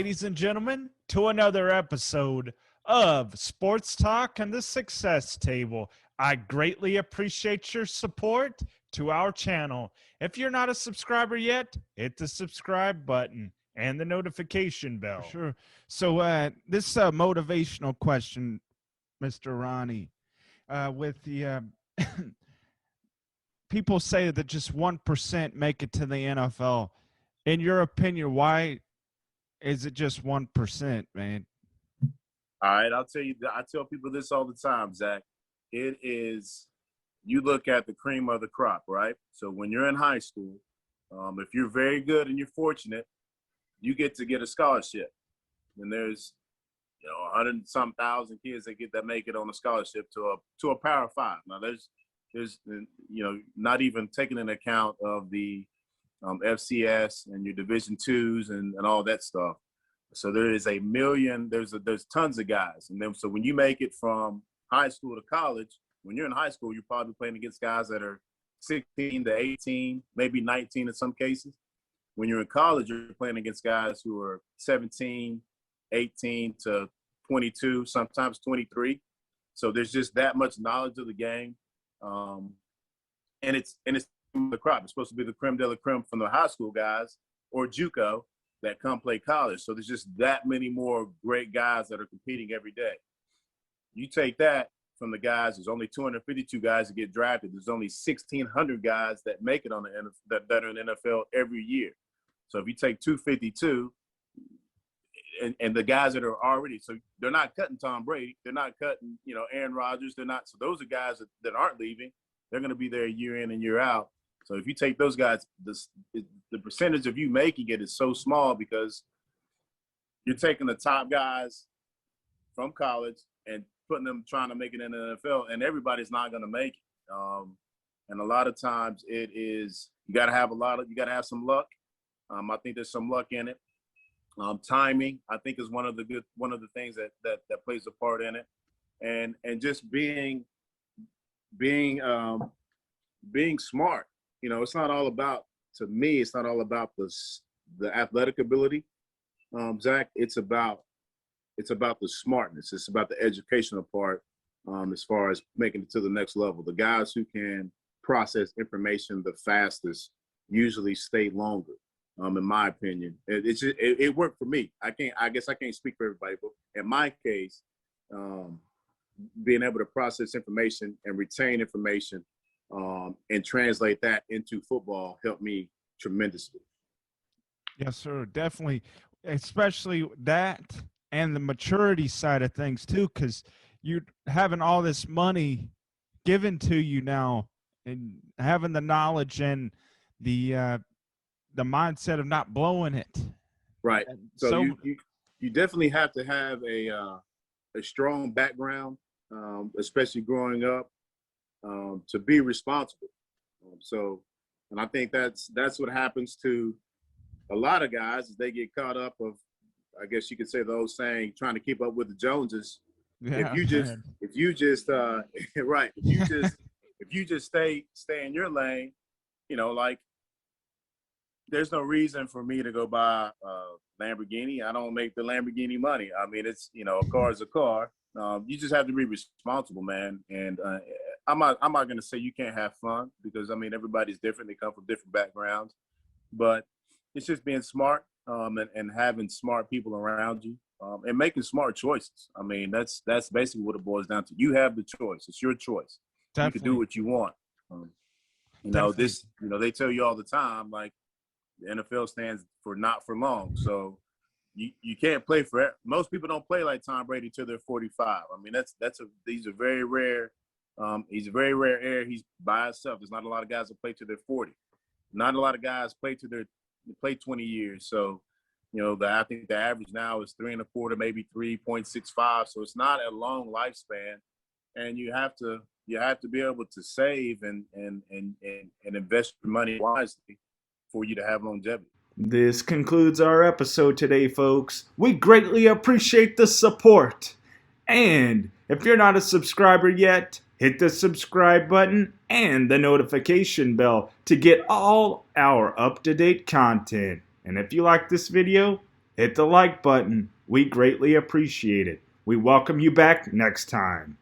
ladies and gentlemen, to another episode of Sports Talk and the Success Table. I greatly appreciate your support to our channel. If you're not a subscriber yet, hit the subscribe button and the notification bell. Sure. So this motivational question, Mr. Ronnie, with the people say that just 1% make it to the NFL. In your opinion, why is it just 1%, man? All right, I'll tell you. I tell people this all the time, Zach. It is, you look at the cream of the crop, right? So when you're in high school, if you're very good and you're fortunate, you get to get a scholarship. And there's, 100 and some thousand kids that make it on a scholarship to a Power 5. Now there's not even taking into account of the FCS and your Division twos and all that stuff. So there is a million. There's tons of guys, and then so when you make it from high school to college, when you're in high school, you're probably playing against guys that are 16 to 18, maybe 19 in some cases. When you're in college, you're playing against guys who are 17, 18 to 22, sometimes 23. So there's just that much knowledge of the game, and it's the crop. It's supposed to be the creme de la creme from the high school guys or JUCO that come play college. So there's just that many more great guys that are competing every day. You take that from the guys, there's only 252 guys that get drafted. There's only 1,600 guys that make it on that are in the NFL every year. So if you take 252 and the guys that are already, so they're not cutting Tom Brady, they're not cutting, Aaron Rodgers, they're not. So those are guys that aren't leaving. They're going to be there year in and year out. So if you take those guys, the percentage of you making it is so small because you're taking the top guys from college and putting them trying to make it in the NFL, and everybody's not going to make it. And a lot of times it is you got to have some luck. I think there's some luck in it. Timing, I think, is one of the things that plays a part in it, and just being smart. It's not all about, to me, it's not all about the athletic ability, Zach. It's about the smartness. It's about the educational part, as far as making it to the next level. The guys who can process information the fastest usually stay longer, in my opinion. It worked for me. I guess I can't speak for everybody, but in my case, being able to process information and retain information, and translate that into football helped me tremendously. Yes, sir. Definitely. Especially that and the maturity side of things too, because you're having all this money given to you now and having the knowledge and the mindset of not blowing it. Right. So you definitely have to have a strong background, especially growing up, to be responsible. And I think that's what happens to a lot of guys is they get caught up of, I guess you could say the old saying, trying to keep up with the Joneses. Yeah, if you just right, if you just stay in your lane, like there's no reason for me to go buy a Lamborghini. I don't make the Lamborghini money. I mean, it's, a car is a car. You just have to be responsible, man. And I'm not going to say you can't have fun because, everybody's different. They come from different backgrounds. But it's just being smart, and having smart people around you, and making smart choices. That's basically what it boils down to. You have the choice. It's your choice. Definitely. You can do what you want. They tell you all the time, like, the NFL stands for not for long. So you can't play for – most people don't play like Tom Brady till they're 45. These are very rare. He's a very rare air. He's by himself. There's not a lot of guys that play till they're 40. Not a lot of guys play 20 years. So, I think the average now is 3 1/4, maybe 3.65. So it's not a long lifespan, and you have to be able to save and invest your money wisely for you to have longevity. This concludes our episode today, folks. We greatly appreciate the support. And if you're not a subscriber yet, hit the subscribe button and the notification bell to get all our up-to-date content. And if you like this video, Hit the like button. We greatly appreciate it. We welcome you back next time.